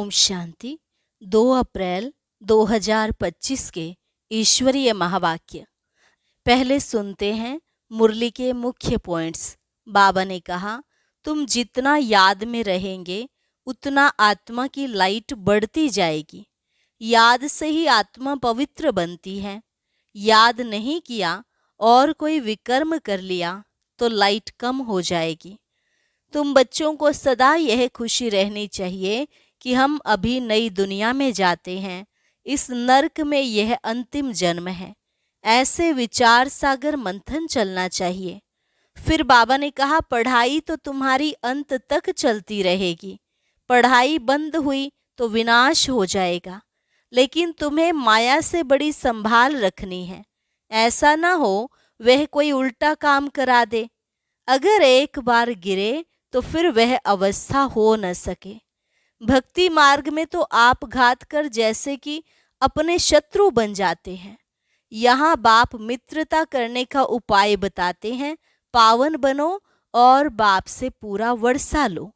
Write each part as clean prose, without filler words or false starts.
ओम शांति। 2 अप्रैल 2025 के ईश्वरीय महावाक्य। पहले सुनते हैं मुरली के मुख्य पॉइंट्स। बाबा ने कहा, तुम जितना याद में रहेंगे उतना आत्मा की लाइट बढ़ती जाएगी। याद से ही आत्मा पवित्र बनती है। याद नहीं किया और कोई विकर्म कर लिया तो लाइट कम हो जाएगी। तुम बच्चों को सदा यह खुशी रहनी चाहिए कि हम अभी नई दुनिया में जाते हैं। इस नर्क में यह अंतिम जन्म है। ऐसे विचार सागर मंथन चलना चाहिए। फिर बाबा ने कहा, पढ़ाई तो तुम्हारी अंत तक चलती रहेगी। पढ़ाई बंद हुई तो विनाश हो जाएगा। लेकिन तुम्हें माया से बड़ी संभाल रखनी है। ऐसा ना हो वह कोई उल्टा काम करा दे। अगर एक बार गिरे तो फिर वह अवस्था हो न सके। भक्ति मार्ग में तो आप घात कर जैसे कि अपने शत्रु बन जाते हैं। यहाँ बाप मित्रता करने का उपाय बताते हैं। पावन बनो और बाप से पूरा वर्षा लो।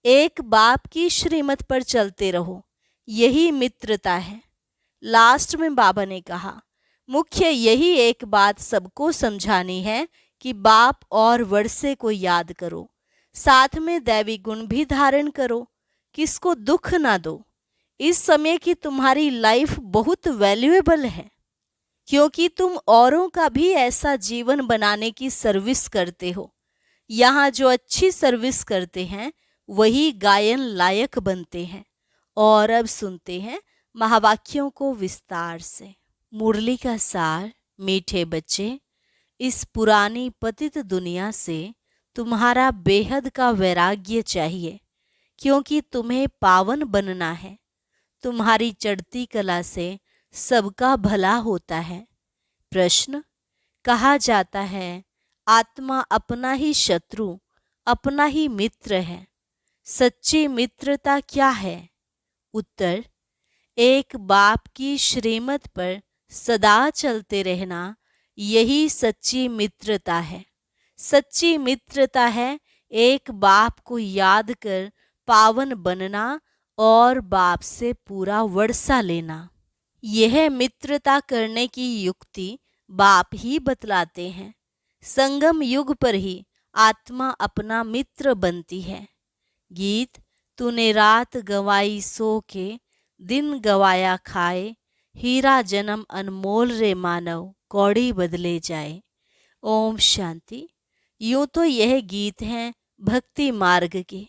एक बाप की श्रीमत पर चलते रहो, यही मित्रता है। लास्ट में बाबा ने कहा, मुख्य यही एक बात सबको समझानी है कि बाप और वर्षे को याद करो, साथ में दैवी गुण भी धारण करो, किसको दुख ना दो। इस समय की तुम्हारी लाइफ बहुत वैल्यूएबल है, क्योंकि तुम औरों का भी ऐसा जीवन बनाने की सर्विस करते हो। यहाँ जो अच्छी सर्विस करते हैं वही गायन लायक बनते हैं। और अब सुनते हैं महावाक्यों को विस्तार से। मुरली का सार। मीठे बच्चे, इस पुरानी पतित दुनिया से तुम्हारा बेहद का वैराग्य चाहिए, क्योंकि तुम्हें पावन बनना है। तुम्हारी चढ़ती कला से सबका भला होता है। प्रश्न। कहा जाता है आत्मा अपना ही शत्रु, अपना ही मित्र है। सच्ची मित्रता क्या है? उत्तर। एक बाप की श्रीमत पर सदा चलते रहना, यही सच्ची मित्रता है। सच्ची मित्रता है एक बाप को याद कर पावन बनना और बाप से पूरा वर्षा लेना। यह मित्रता करने की युक्ति बाप ही बतलाते हैं। संगम युग पर ही आत्मा अपना मित्र बनती है। गीत। तूने रात गवाई सो के, दिन गवाया खाए। हीरा जन्म अनमोल रे मानव, कौड़ी बदले जाए। ओम शांति। यूं तो यह गीत हैं भक्ति मार्ग के।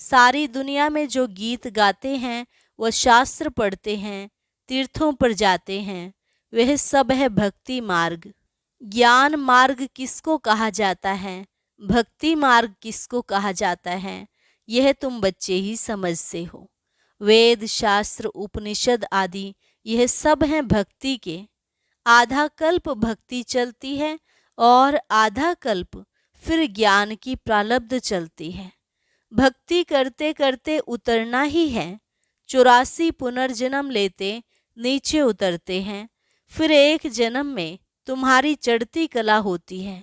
सारी दुनिया में जो गीत गाते हैं, वह शास्त्र पढ़ते हैं, तीर्थों पर जाते हैं, वह सब है भक्ति मार्ग। ज्ञान मार्ग किसको कहा जाता है, भक्ति मार्ग किसको कहा जाता है, यह तुम बच्चे ही समझते हो। वेद शास्त्र उपनिषद आदि यह सब हैं भक्ति के। आधा कल्प भक्ति चलती है और आधा कल्प फिर ज्ञान की प्रारब्ध चलती है। भक्ति करते करते उतरना ही है। 84 पुनर्जन्म लेते नीचे उतरते हैं। फिर एक जन्म में तुम्हारी चढ़ती कला होती है।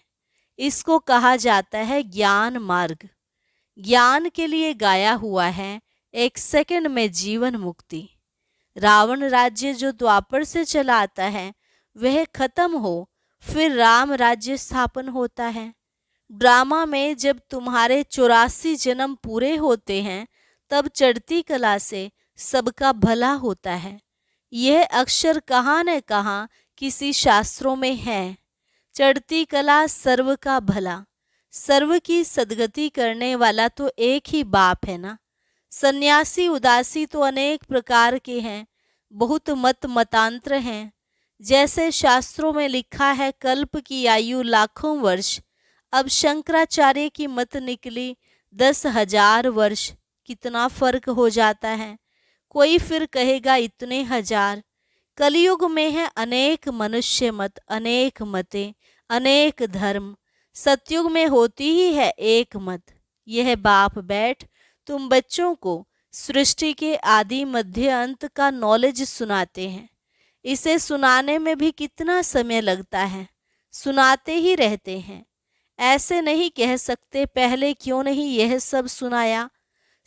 इसको कहा जाता है ज्ञान मार्ग। ज्ञान के लिए गाया हुआ है एक सेकंड में जीवन मुक्ति। रावण राज्य जो द्वापर से चला आता है वह खत्म हो, फिर राम राज्य स्थापन होता है। ड्रामा में जब तुम्हारे 84 जन्म पूरे होते हैं, तब चढ़ती कला से सबका भला होता है। यह अक्षर कहाँ न कहाँ किसी शास्त्रों में है। चढ़ती कला सर्व का भला। सर्व की सदगति करने वाला तो एक ही बाप है ना। सन्यासी उदासी तो अनेक प्रकार के हैं, बहुत मत मतांतर हैं। जैसे शास्त्रों में लिखा है कल्प की आयु लाखों वर्ष, अब शंकराचार्य की मत निकली 10,000 वर्ष। कितना फर्क हो जाता है। कोई फिर कहेगा इतने हजार। कलयुग में है अनेक मनुष्य मत, अनेक मतें, अनेक धर्म। सतयुग में होती ही है एक मत। यह बाप बैठ तुम बच्चों को सृष्टि के आदि मध्य अंत का नॉलेज सुनाते हैं। इसे सुनाने में भी कितना समय लगता है, सुनाते ही रहते हैं। ऐसे नहीं कह सकते पहले क्यों नहीं यह सब सुनाया।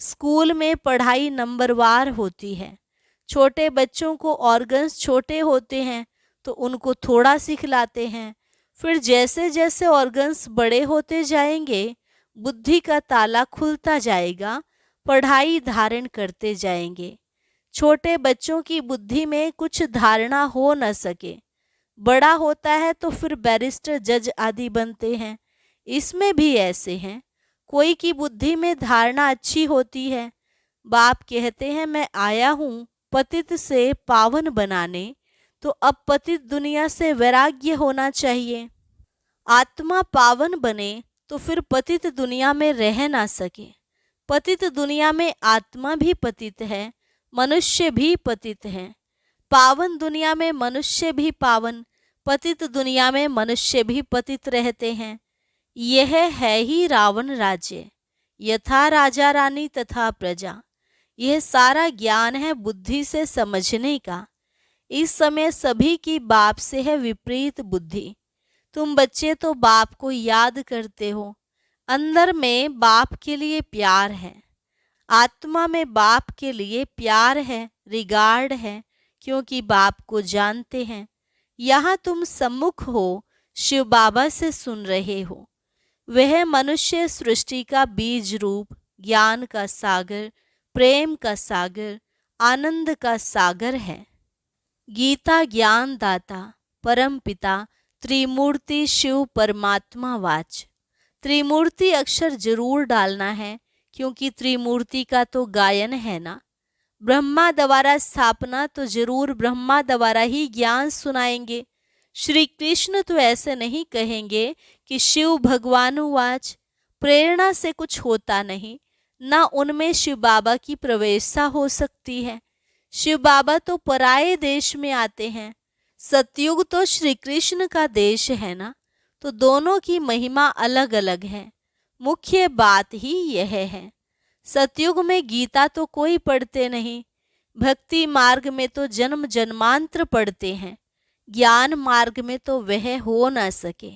स्कूल में पढ़ाई नंबरवार होती है। छोटे बच्चों को ऑर्गन्स छोटे होते हैं तो उनको थोड़ा सिखलाते हैं। फिर जैसे जैसे ऑर्गन्स बड़े होते जाएंगे, बुद्धि का ताला खुलता जाएगा, पढ़ाई धारण करते जाएंगे। छोटे बच्चों की बुद्धि में कुछ धारणा हो न सके, बड़ा होता है तो फिर बैरिस्टर, जज आदि बनते हैं। इसमें भी ऐसे हैं, कोई की बुद्धि में धारणा अच्छी होती है। बाप कहते हैं मैं आया हूँ पतित से पावन बनाने, तो अब पतित दुनिया से वैराग्य होना चाहिए। आत्मा पावन बने तो फिर पतित दुनिया में रह ना सके। पतित दुनिया में आत्मा भी पतित है, मनुष्य भी पतित है। पावन दुनिया में मनुष्य भी पावन, पतित दुनिया में मनुष्य भी पतित रहते हैं। यह है ही रावण राज्य, यथा राजा रानी तथा प्रजा। यह सारा ज्ञान है बुद्धि से समझने का। इस समय सभी की बाप से है विपरीत बुद्धि। तुम बच्चे तो बाप को याद करते हो, अंदर में बाप के लिए प्यार है, आत्मा में बाप के लिए प्यार है, रिगार्ड है, क्योंकि बाप को जानते हैं। यहाँ तुम सम्मुख हो, शिव बाबा से सुन रहे हो। वह मनुष्य सृष्टि का बीज रूप, ज्ञान का सागर, प्रेम का सागर, आनंद का सागर है। गीता ज्ञान दाता परम पिता त्रिमूर्ति शिव परमात्मा वाच। त्रिमूर्ति अक्षर जरूर डालना है, क्योंकि त्रिमूर्ति का तो गायन है ना। ब्रह्मा द्वारा स्थापना, तो जरूर ब्रह्मा द्वारा ही ज्ञान सुनाएंगे। श्री कृष्ण तो ऐसे नहीं कहेंगे कि शिव भगवानुवाच। प्रेरणा से कुछ होता नहीं, ना उनमें शिव बाबा की प्रवेशता हो सकती है। शिव बाबा तो पराये देश में आते हैं। सतयुग तो श्री कृष्ण का देश है ना, तो दोनों की महिमा अलग अलग है। मुख्य बात ही यह है। सतयुग में गीता तो कोई पढ़ते नहीं, भक्ति मार्ग में तो जन्म जन्मांतर पढ़ते हैं। ज्ञान मार्ग में तो वह हो न सके।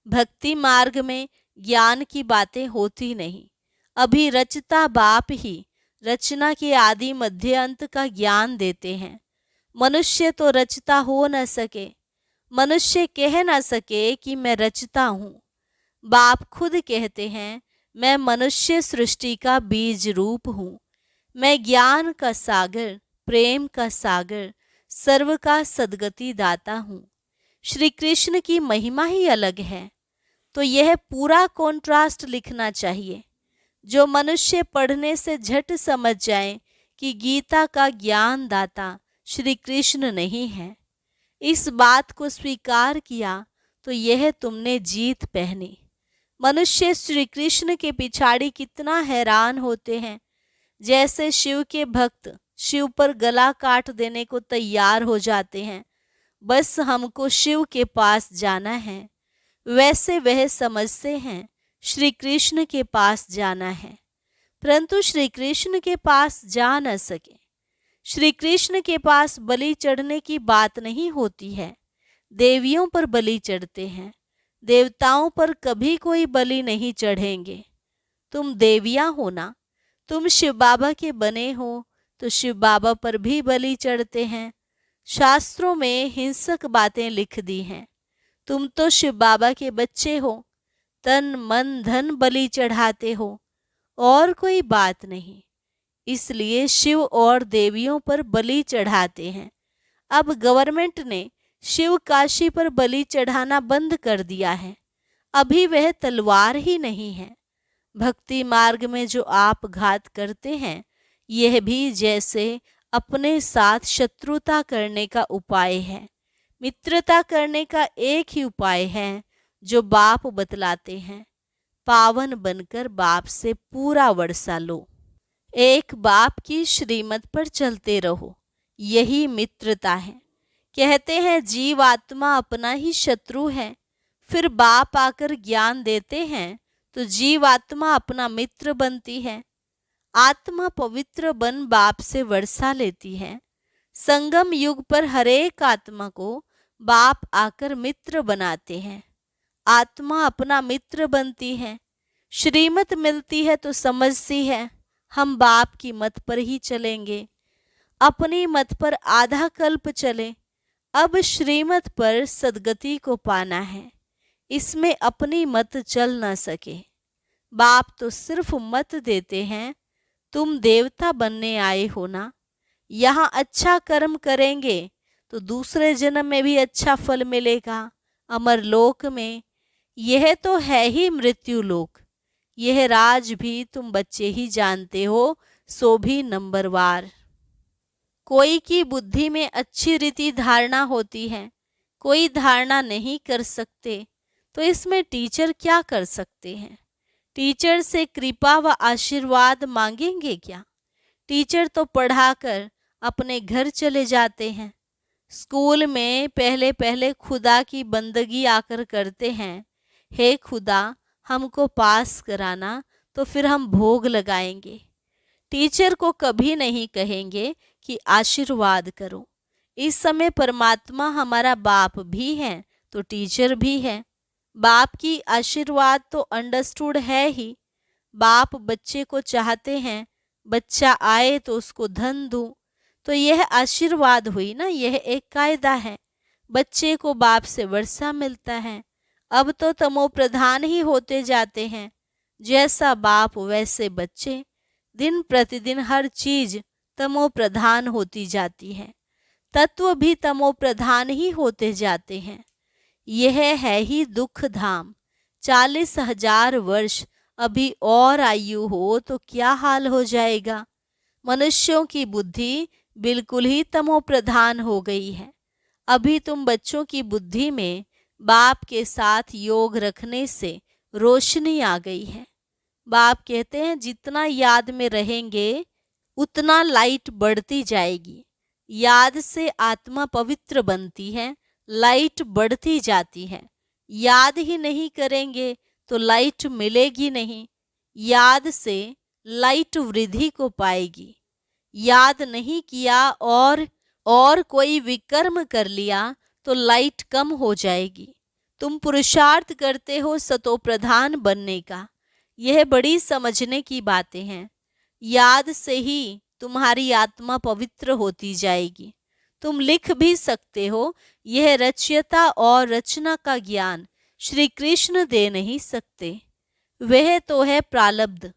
भक्ति मार्ग में ज्ञान की बातें होती नहीं। अभी रचता बाप ही रचना के आदि मध्य अंत का ज्ञान देते हैं। मनुष्य तो रचता हो न सके, मनुष्य कह न सके कि मैं रचता हूँ। बाप खुद कहते हैं मैं मनुष्य सृष्टि का बीज रूप हूँ। मैं ज्ञान का सागर, प्रेम का सागर, सर्व का सद्गति दाता हूँ। श्री कृष्ण की महिमा ही अलग है। तो यह पूरा कॉन्ट्रास्ट लिखना चाहिए, जो मनुष्य पढ़ने से झट समझ जाए कि गीता का ज्ञान दाता श्री कृष्ण नहीं है। इस बात को स्वीकार किया तो यह तुमने जीत पहनी। मनुष्य श्री कृष्ण के पिछाड़ी कितना हैरान होते हैं। जैसे शिव के भक्त शिव पर गला काट देने को तैयार हो जाते हैं, बस हमको शिव के पास जाना है, वैसे वह समझते हैं श्री कृष्ण के पास जाना है, परंतु श्री कृष्ण के पास जा न सके। श्री कृष्ण के पास बलि चढ़ने की बात नहीं होती है। देवियों पर बलि चढ़ते हैं, देवताओं पर कभी कोई बलि नहीं चढ़ेंगे। तुम देवियां हो ना, तुम शिव बाबा के बने हो, तो शिव बाबा पर भी बलि चढ़ते हैं। शास्त्रों में हिंसक बातें लिख दी हैं। तुम तो शिव बाबा के बच्चे हो, तन मन धन बलि चढ़ाते हो, और कोई बात नहीं। इसलिए शिव और देवियों पर बलि चढ़ाते हैं। अब गवर्नमेंट ने शिव काशी पर बलि चढ़ाना बंद कर दिया है। अभी वह तलवार ही नहीं है। भक्ति मार्ग में जो आप घात करते हैं, यह भी जैसे अपने साथ शत्रुता करने का उपाय है। मित्रता करने का एक ही उपाय है जो बाप बतलाते हैं। पावन बनकर बाप से पूरा वर्षा लो। एक बाप की श्रीमत पर चलते रहो, यही मित्रता है। कहते हैं जीव आत्मा अपना ही शत्रु है, फिर बाप आकर ज्ञान देते हैं तो जीव आत्मा अपना मित्र बनती है। आत्मा पवित्र बन बाप से वर्षा लेती है। संगम युग पर हरेक आत्मा को बाप आकर मित्र बनाते हैं। आत्मा अपना मित्र बनती है। श्रीमत मिलती है तो समझती है, हम बाप की मत पर ही चलेंगे। अपनी मत पर आधा कल्प चले, अब श्रीमत पर सद्गति को पाना है। इसमें अपनी मत चल न सके। बाप तो सिर्फ मत देते हैं, तुम देवता बनने आए हो ना। यहाँ अच्छा कर्म करेंगे तो दूसरे जन्म में भी अच्छा फल मिलेगा, अमर लोक में। यह तो है ही मृत्यु लोक। यह राज भी तुम बच्चे ही जानते हो, सो भी नंबरवार। कोई की बुद्धि में अच्छी रीति धारणा होती है, कोई धारणा नहीं कर सकते, तो इसमें टीचर क्या कर सकते हैं? टीचर से कृपा व आशीर्वाद मांगेंगे क्या? टीचर तो पढ़ाकर अपने घर चले जाते हैं। स्कूल में पहले पहले खुदा की बंदगी आकर करते हैं, हे खुदा हमको पास कराना, तो फिर हम भोग लगाएंगे। टीचर को कभी नहीं कहेंगे कि आशीर्वाद करो। इस समय परमात्मा हमारा बाप भी है तो टीचर भी है। बाप की आशीर्वाद तो अंडरस्टूड है ही। बाप बच्चे को चाहते हैं, बच्चा आए तो उसको धन दूं, तो यह आशीर्वाद हुई ना, यह एक कायदा है। बच्चे को बाप से वर्षा मिलता है। अब तो तमो प्रधान ही होते जाते हैं। जैसा बाप वैसे बच्चे। दिन प्रतिदिन हर चीज तमो प्रधान होती जाती है। तत्व भी तमो प्रधान ही होते जाते हैं। यह है ही दुख धाम। 40,000 वर्ष अभी और आयु हो तो क्या हाल हो जाएगा। मनुष्यों की बुद्धि बिल्कुल ही तमो प्रधान हो गई है। अभी तुम बच्चों की बुद्धि में बाप के साथ योग रखने से रोशनी आ गई है। बाप कहते हैं जितना याद में रहेंगे उतना लाइट बढ़ती जाएगी। याद से आत्मा पवित्र बनती है, लाइट बढ़ती जाती है। याद ही नहीं करेंगे तो लाइट मिलेगी नहीं। याद से लाइट वृद्धि को पाएगी। याद नहीं किया और कोई विकर्म कर लिया तो लाइट कम हो जाएगी। तुम पुरुषार्थ करते हो सतो प्रधान बनने का, यह बड़ी समझने की बातें हैं। याद से ही तुम्हारी आत्मा पवित्र होती जाएगी। तुम लिख भी सकते हो, यह रचयिता और रचना का ज्ञान श्री कृष्ण दे नहीं सकते, वह तो है प्रालब्ध।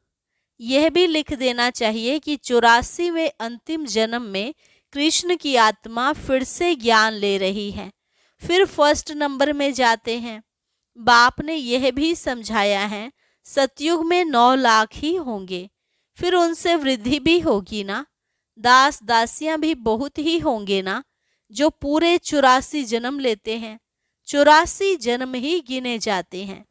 यह भी लिख देना चाहिए कि 84वें अंतिम जन्म में कृष्ण की आत्मा फिर से ज्ञान ले रही है, फिर फर्स्ट नंबर में जाते हैं। बाप ने यह भी समझाया है सतयुग में 9 लाख ही होंगे, फिर उनसे वृद्धि भी होगी ना। दास दासियां भी बहुत ही होंगे ना, जो पूरे 84 जन्म लेते हैं। 84 जन्म ही गिने जाते हैं।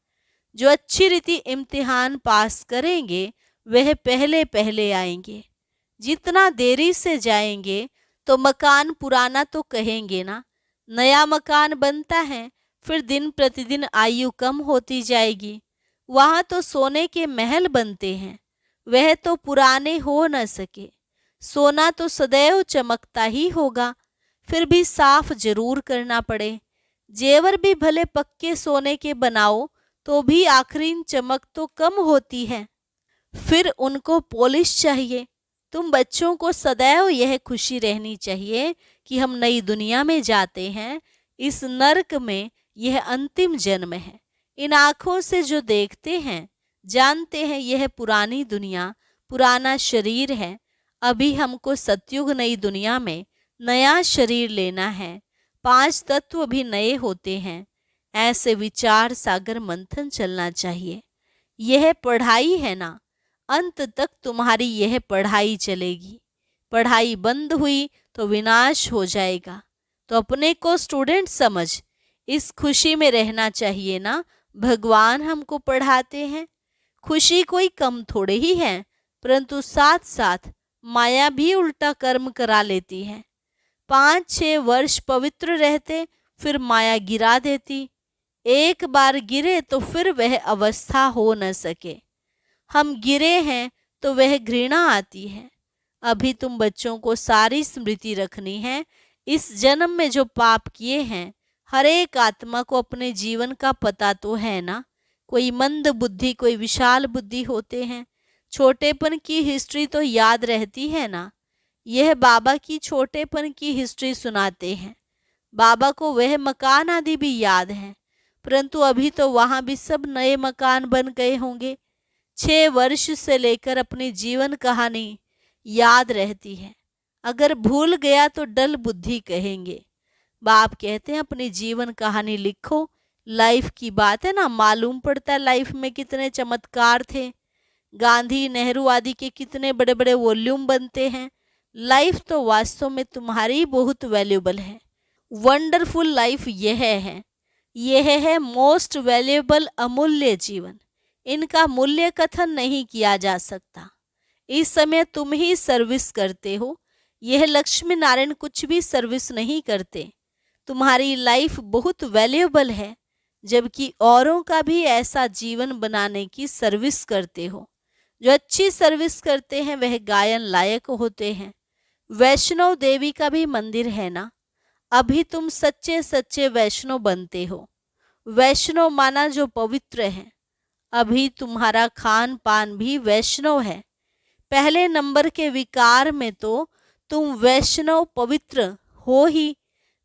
जो अच्छी रीति इम्तिहान पास करेंगे वह पहले पहले आएंगे। जितना देरी से जाएंगे तो मकान पुराना तो कहेंगे ना। नया मकान बनता है, फिर दिन प्रतिदिन आयु कम होती जाएगी। वहाँ तो सोने के महल बनते हैं, वह तो पुराने हो न सके। सोना तो सदैव चमकता ही होगा, फिर भी साफ जरूर करना पड़े। जेवर भी भले पक्के सोने के बनाओ तो भी आखिरी चमक तो कम होती है, फिर उनको पॉलिश चाहिए। तुम बच्चों को सदैव यह खुशी रहनी चाहिए कि हम नई दुनिया में जाते हैं। इस नरक में यह अंतिम जन्म है। इन आँखों से जो देखते हैं जानते हैं यह पुरानी दुनिया, पुराना शरीर है। अभी हमको सतयुग नई दुनिया में नया शरीर लेना है। 5 तत्व भी नए होते हैं। ऐसे विचार सागर मंथन चलना चाहिए। यह पढ़ाई है ना, अंत तक तुम्हारी यह पढ़ाई चलेगी। पढ़ाई बंद हुई तो विनाश हो जाएगा। तो अपने को स्टूडेंट समझ इस खुशी में रहना चाहिए ना। भगवान हमको पढ़ाते हैं। खुशी कोई कम थोड़े ही है, परंतु साथ साथ माया भी उल्टा कर्म करा लेती है। 5-6 वर्ष पवित्र रहते, फिर माया गिरा देती। एक बार गिरे तो फिर वह अवस्था हो न सके। हम गिरे हैं तो वह घृणा आती है। अभी तुम बच्चों को सारी स्मृति रखनी है। इस जन्म में जो पाप किए हैं, हर एक आत्मा को अपने जीवन का पता तो है ना। कोई मंद बुद्धि, कोई विशाल बुद्धि होते हैं, छोटेपन की हिस्ट्री तो याद रहती है ना। यह बाबा की छोटेपन की हिस्ट्री सुनाते हैं। बाबा को वह मकान आदि भी याद है, परंतु अभी तो वहां भी सब नए मकान बन गए होंगे। 6 वर्ष से लेकर अपनी जीवन कहानी याद रहती है। अगर भूल गया तो डल बुद्धि कहेंगे। बाप कहते हैं अपनी जीवन कहानी लिखो। लाइफ की बात है ना, मालूम पड़ता है लाइफ में कितने चमत्कार थे। गांधी नेहरू आदि के कितने बड़े बड़े वॉल्यूम बनते हैं। लाइफ तो वास्तव में तुम्हारी बहुत वैल्यूबल है। वंडरफुल लाइफ यह है मोस्ट वैल्यूबल, अमूल्य जीवन। इनका मूल्य कथन नहीं किया जा सकता। इस समय तुम ही सर्विस करते हो। यह लक्ष्मी नारायण कुछ भी सर्विस नहीं करते। तुम्हारी लाइफ बहुत वैल्यूबल है, जबकि औरों का भी ऐसा जीवन बनाने की सर्विस करते हो। जो अच्छी सर्विस करते हैं वह गायन लायक होते हैं। वैष्णव देवी का भी मंदिर है ना। अभी तुम सच्चे सच्चे वैष्णव बनते हो। वैष्णव माना जो पवित्र है। अभी तुम्हारा खान पान भी वैष्णव है। पहले नंबर के विकार में तो तुम वैष्णव पवित्र हो ही।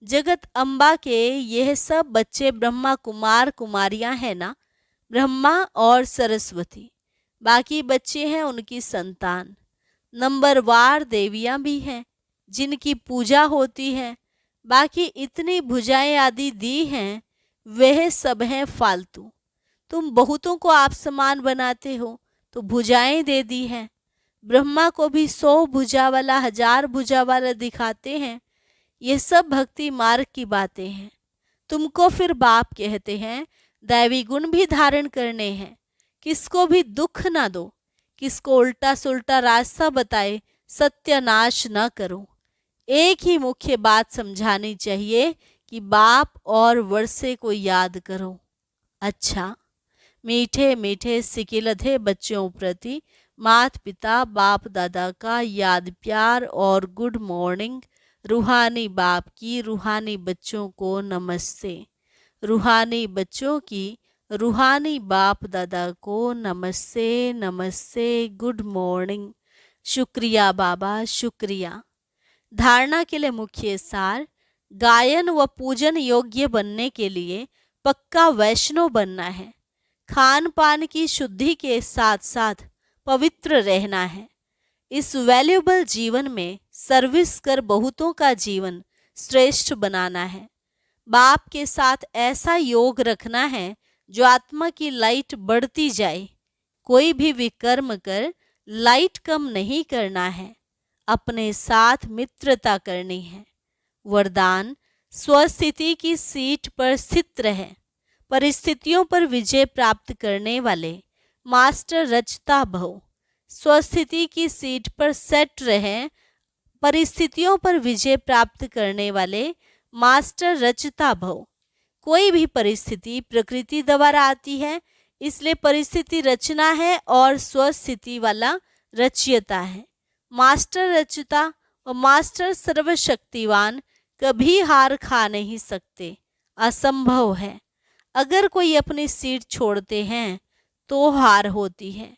जगत अम्बा के यह सब बच्चे ब्रह्मा कुमार कुमारियां हैं ना, ब्रह्मा और सरस्वती। बाकी बच्चे हैं उनकी संतान। नंबरवार देवियां भी हैं जिनकी पूजा होती है। बाकी इतनी भुजाएं आदि दी हैं, वह सब हैं फालतू। तुम बहुतों को आप समान बनाते हो तो भुजाएं दे दी हैं। ब्रह्मा को भी 100 भुजा वाला 1000 भुजा वाला दिखाते हैं। ये सब भक्ति मार्ग की बातें हैं। तुमको फिर बाप कहते हैं दैवी गुण भी धारण करने हैं। किसको भी दुख ना दो, किसको उल्टा सुल्टा रास्ता बताए सत्यानाश न करो। एक ही मुख्य बात समझानी चाहिए कि बाप और वर्षे को याद करो। अच्छा, मीठे मीठे सिकिलधे बच्चों प्रति माता पिता बाप दादा का याद प्यार और गुड मॉर्निंग। रूहानी बाप की रूहानी बच्चों को नमस्ते। रूहानी बच्चों की रूहानी बाप दादा को नमस्ते नमस्ते, गुड मॉर्निंग। शुक्रिया बाबा, शुक्रिया। धारणा के लिए मुख्य सार, गायन व पूजन योग्य बनने के लिए पक्का वैष्णव बनना है। खान पान की शुद्धि के साथ साथ पवित्र रहना है। इस वैल्यूबल जीवन में सर्विस कर बहुतों का जीवन श्रेष्ठ बनाना है। बाप के साथ ऐसा योग रखना है जो आत्मा की लाइट बढ़ती जाए। कोई भी विकर्म कर लाइट कम नहीं करना है। अपने साथ मित्रता करनी है। वरदान, स्वस्थिति की सीट पर स्थित रहे। परिस्थितियों पर विजय प्राप्त करने वाले मास्टर रचता भव। स्वस्थिति की सीट पर सेट रहे। परिस्थितियों पर विजय प्राप्त करने वाले मास्टर रचता भव। कोई भी परिस्थिति प्रकृति द्वारा आती है, इसलिए परिस्थिति रचना है और स्वस्थिति वाला रचयिता है। मास्टर रचता और मास्टर सर्वशक्तिवान कभी हार खा नहीं सकते, असंभव है। अगर कोई अपनी सीट छोड़ते हैं तो हार होती है।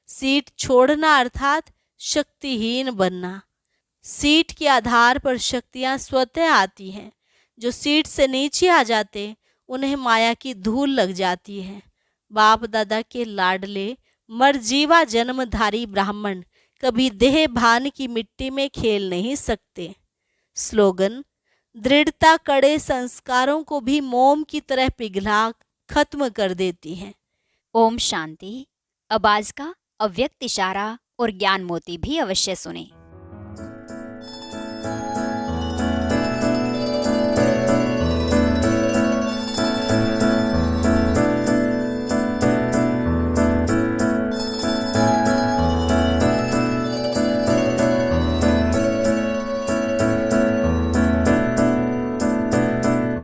सीट छोड़ना अर्थात शक्तिहीन बनना। सीट के आधार पर शक्तियां स्वतः आती हैं। जो सीट से नीचे आ जाते उन्हें माया की धूल लग जाती है। बाप दादा के लाडले मरजीवा जन्मधारी ब्राह्मण कभी देह भान की मिट्टी में खेल नहीं सकते। स्लोगन, दृढ़ता कड़े संस्कारों को भी मोम की तरह पिघला खत्म कर देती है। ओम शांति। अब आज का अव्यक्त इशारा और ज्ञान मोती भी अवश्य सुने।